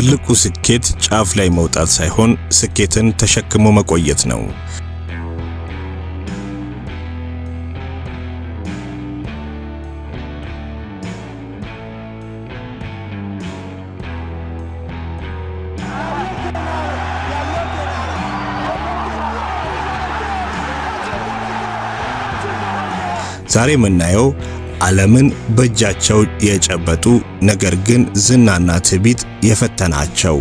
ትልቁ ስኬት ጫፍ ላይ መውጣት ሳይሆን ስኬትን ተሸክሞ መቆየት ነው። ዛሬ የምናየው ዓለምን በእጃቸው የጨበጡ ነገር ግን ዝናና ትዕቢት የፈተናቸው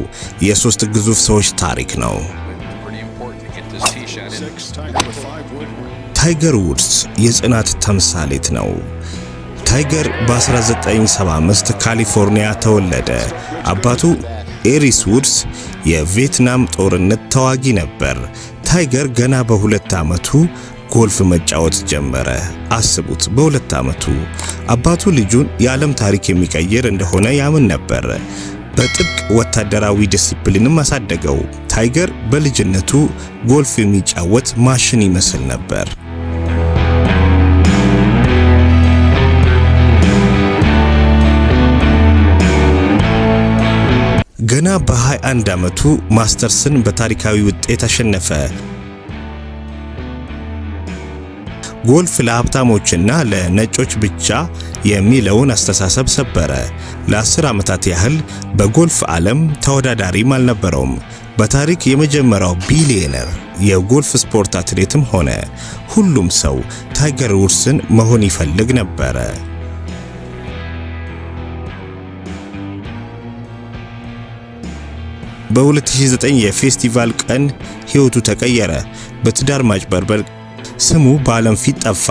የሶስት ግዙፍ ሰዎች ታሪክ ነው። ታይገር ውድስ የጽናት ተምሳሌት ነው። ታይገር በ1975 ካሊፎርኒያ ተወለደ። አባቱ ኤሪስ ውድስ የቪየትናም ጦርነት ተዋጊ ነበር። ታይገር ገና በ2 ዓመቱ ጎልፍ መጫወት ጀመረ። አስቡት፣ በ2 ዓመቱ አባቱ ልጁን የዓለም ታሪክ የሚቀይር እንደሆነ ያምን ነበር። በጥብቅ ወታደራዊ ዲሲፕሊንም አሳደገው። ታይገር በልጅነቱ ጎልፍ የሚጫወት ማሽን ይመስል ነበር። ገና በ21 ዓመቱ ማስተርስን በታሪካዊ ውጤት አሸነፈ። ጎልፍ ለሀብታሞችና ለነጮች ብቻ የሚለውን አስተሳሰብ ሰበረ። ለ10 ዓመታት ያህል በጎልፍ ዓለም ተወዳዳሪም አልነበረውም። በታሪክ የመጀመሪያው ቢሊዮነር የጎልፍ ስፖርት አትሌትም ሆነ። ሁሉም ሰው ታይገር ውድስን መሆን ይፈልግ ነበር። በ2009 የፌስቲቫል ቀን ሕይወቱ ተቀየረ። በትዳር ማጭበርበር ስሙ በዓለም ፊት ጠፋ።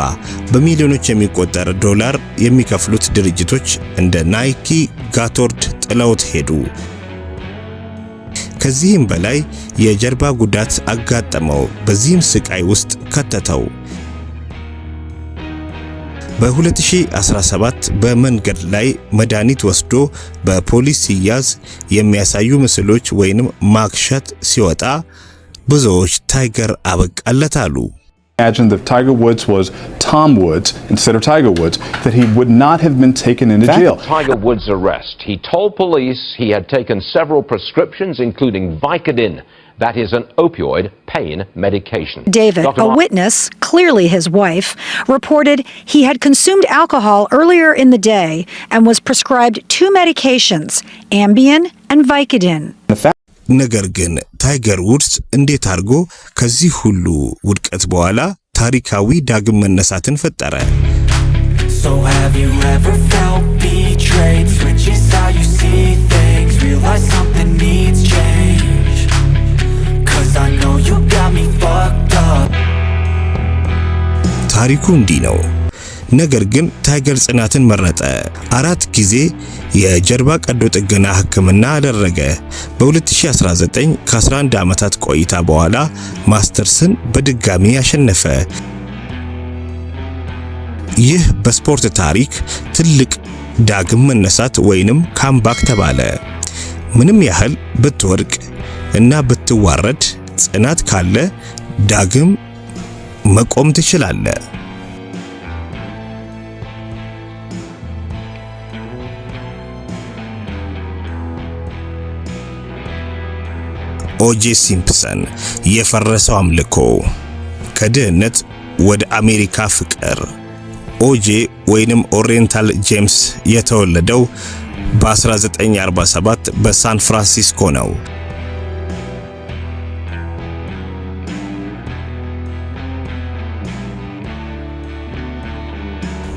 በሚሊዮኖች የሚቆጠር ዶላር የሚከፍሉት ድርጅቶች እንደ ናይኪ፣ ጋቶርድ ጥለውት ሄዱ። ከዚህም በላይ የጀርባ ጉዳት አጋጠመው። በዚህም ስቃይ ውስጥ ከተተው። በ2017 በመንገድ ላይ መድኃኒት ወስዶ በፖሊስ ሲያዝ የሚያሳዩ ምስሎች ወይንም ማክሸት ሲወጣ ብዙዎች ታይገር አበቃለት አሉ። Imagine if Tiger Woods was Tom Woods instead of Tiger Woods, that he would not have been taken into jail. Tiger Woods' arrest. He told police he had taken several prescriptions, including Vicodin. That is an opioid pain medication. David, a witness, clearly his wife, reported he had consumed alcohol earlier in the day and was prescribed 2 medications, Ambien and Vicodin. ነገር ግን ታይገር ውድስ እንዴት አድርጎ ከዚህ ሁሉ ውድቀት በኋላ ታሪካዊ ዳግም መነሳትን ፈጠረ? So have you ever felt betrayed? Switches how you see things, realize something needs change. 'Cause I know you got me fucked up. ታሪኩ እንዲህ ነው። ነገር ግን ታይገር ጽናትን መረጠ። 4 ጊዜ የጀርባ ቀዶ ጥገና ሕክምና አደረገ። በ2019 ከ11 ዓመታት ቆይታ በኋላ ማስተርስን በድጋሚ ያሸነፈ። ይህ በስፖርት ታሪክ ትልቅ ዳግም መነሳት ወይንም ካምባክ ተባለ። ምንም ያህል ብትወድቅ እና ብትዋረድ ጽናት ካለ ዳግም መቆም ትችላለህ። ኦጄ ሲምፕሰን የፈረሰው አምልኮ፣ ከድህነት ወደ አሜሪካ ፍቅር። ኦጄ ወይንም ኦሪየንታል ጄምስ የተወለደው በ1947 በሳን ፍራንሲስኮ ነው።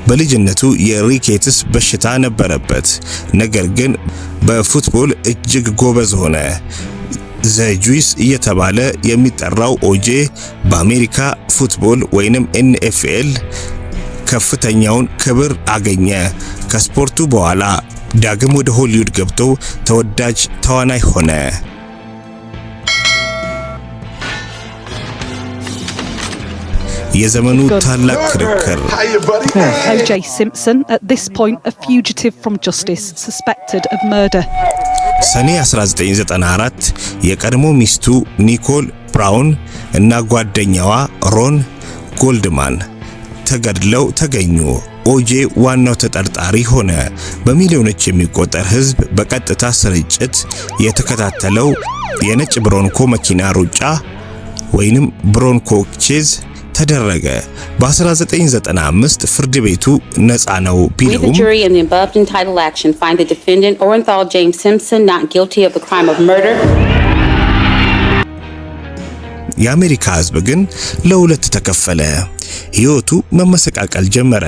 በልጅነቱ የሪኬትስ በሽታ ነበረበት። ነገር ግን በፉትቦል እጅግ ጎበዝ ሆነ። ዘጁስ እየተባለ የሚጠራው ኦጄ በአሜሪካ ፉትቦል ወይንም NFL ከፍተኛውን ክብር አገኘ። ከስፖርቱ በኋላ ዳግም ወደ ሆሊውድ ገብቶ ተወዳጅ ተዋናይ ሆነ። የዘመኑ ታላቅ ክርክር O.J. Simpson, at this point a fugitive from justice, suspected of murder. ሰኔ 1994 የቀድሞ ሚስቱ ኒኮል ብራውን እና ጓደኛዋ ሮን ጎልድማን ተገድለው ተገኙ። ኦጄ ዋናው ተጠርጣሪ ሆነ። በሚሊዮኖች የሚቆጠር ሕዝብ በቀጥታ ስርጭት የተከታተለው የነጭ ብሮንኮ መኪና ሩጫ ወይንም ብሮንኮ ቼዝ ተደረገ። በ1995 ፍርድ ቤቱ ነፃ ነው ቢለውም የአሜሪካ ሕዝብ ግን ለሁለት ተከፈለ። ሕይወቱ መመሰቃቀል ጀመረ።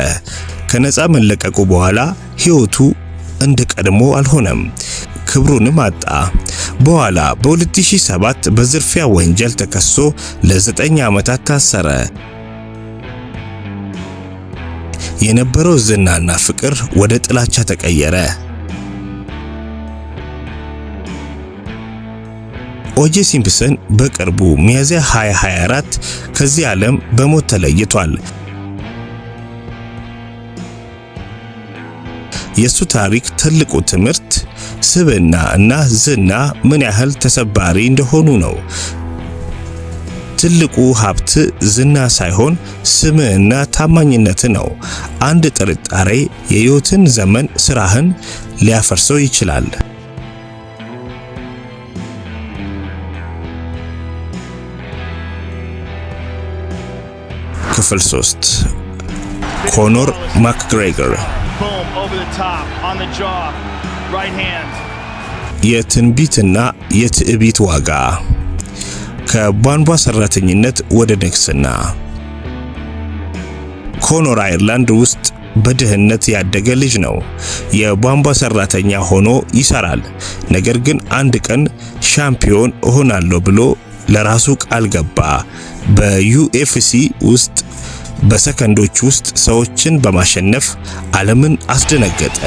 ከነፃ መለቀቁ በኋላ ሕይወቱ እንደ ቀድሞ አልሆነም፣ ክብሩንም አጣ። በኋላ በ2007 በዝርፊያ ወንጀል ተከሶ ለ9 ዓመታት ታሰረ። የነበረው ዝናና ፍቅር ወደ ጥላቻ ተቀየረ። ኦጄ ሲምፕሰን በቅርቡ ሚያዝያ 2024 ከዚህ ዓለም በሞት ተለይቷል። የሱ ታሪክ ትልቁ ትምህርት ስብዕና እና ዝና ምን ያህል ተሰባሪ እንደሆኑ ነው። ትልቁ ሀብት ዝና ሳይሆን ስምዕና ታማኝነት ነው። አንድ ጥርጣሬ የሕይወትን ዘመን ስራህን ሊያፈርሰው ይችላል። ክፍል 3 ኮኖር ማክግሬገር የትንቢትና የትዕቢት ዋጋ ከቧንቧ ሰራተኝነት ወደ ንግስና። ኮኖር አየርላንድ ውስጥ በድህነት ያደገ ልጅ ነው። የቧንቧ ሰራተኛ ሆኖ ይሰራል። ነገር ግን አንድ ቀን ሻምፒዮን እሆናለሁ ብሎ ለራሱ ቃል ገባ። በዩኤፍሲ ውስጥ በሰከንዶች ውስጥ ሰዎችን በማሸነፍ ዓለምን አስደነገጠ።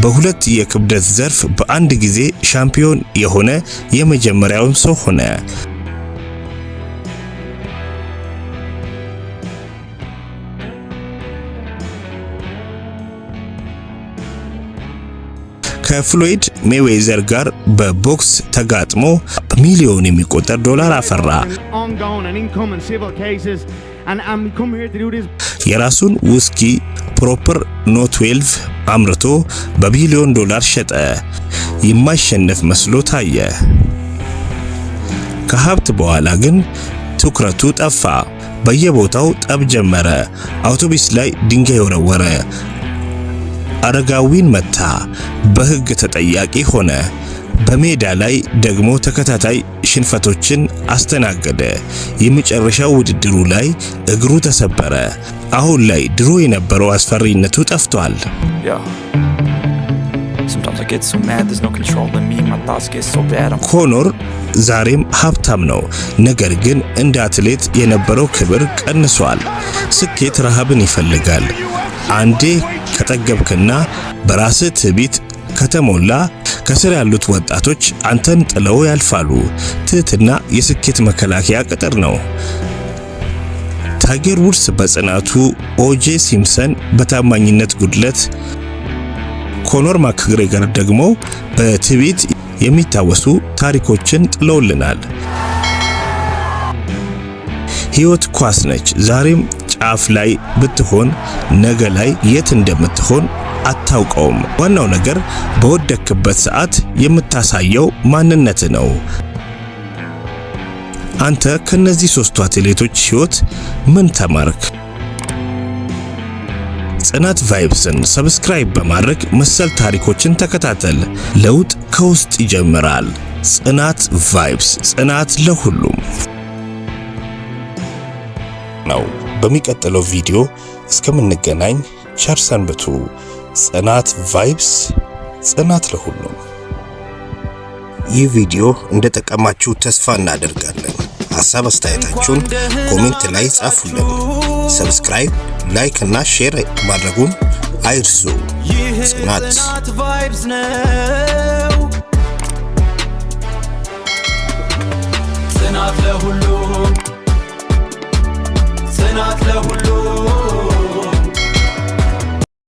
በሁለት የክብደት ዘርፍ በአንድ ጊዜ ሻምፒዮን የሆነ የመጀመሪያው ሰው ሆነ። ከፍሎይድ ሜይዌዘር ጋር በቦክስ ተጋጥሞ በሚሊዮን የሚቆጠር ዶላር አፈራ። የራሱን ውስኪ ፕሮፐር ኖ 12 አምርቶ በቢሊዮን ዶላር ሸጠ። የማይሸነፍ መስሎ ታየ። ከሀብት በኋላ ግን ትኩረቱ ጠፋ። በየቦታው ጠብ ጀመረ። አውቶቡስ ላይ ድንጋይ ወረወረ። አረጋዊን መታ። በሕግ ተጠያቂ ሆነ። በሜዳ ላይ ደግሞ ተከታታይ ሽንፈቶችን አስተናገደ። የመጨረሻው ውድድሩ ላይ እግሩ ተሰበረ። አሁን ላይ ድሮ የነበረው አስፈሪነቱ ጠፍቷል። ኮኖር ዛሬም ሀብታም ነው። ነገር ግን እንደ አትሌት የነበረው ክብር ቀንሷል። ስኬት ረሃብን ይፈልጋል። አንዴ ከጠገብክና በራስህ ትዕቢት ከተሞላ ከስር ያሉት ወጣቶች አንተን ጥለው ያልፋሉ። ትህትና የስኬት መከላከያ ቅጥር ነው። ታይገር ውድስ በጽናቱ፣ ኦጄ ሲምፕሰን በታማኝነት ጉድለት፣ ኮኖር ማክግሬገር ደግሞ በትዕቢት የሚታወሱ ታሪኮችን ጥለውልናል። ሕይወት ኳስ ነች። ዛሬም ጫፍ ላይ ብትሆን ነገ ላይ የት እንደምትሆን አታውቀውም። ዋናው ነገር በወደክበት ሰዓት የምታሳየው ማንነት ነው። አንተ ከነዚህ ሶስቱ አትሌቶች ሕይወት ምን ተማርክ? ጽናት ቫይብስን ሰብስክራይብ በማድረግ መሰል ታሪኮችን ተከታተል። ለውጥ ከውስጥ ይጀምራል። ጽናት ቫይብስ፣ ጽናት ለሁሉም ነው። በሚቀጥለው ቪዲዮ እስከምንገናኝ ቸር ሰንብቱ። ጽናት ቫይብስ፣ ጽናት ለሁሉም። ይህ ቪዲዮ እንደጠቀማችሁ ተስፋ እናደርጋለን። ሐሳብ አስተያየታችሁን ኮሜንት ላይ ጻፉልን። ሰብስክራይብ፣ ላይክ እና ሼር ማድረጉን አይርሱ። ጽናት ቫይብስ ነው። ጽናት ለሁሉም፣ ጽናት ለሁሉም።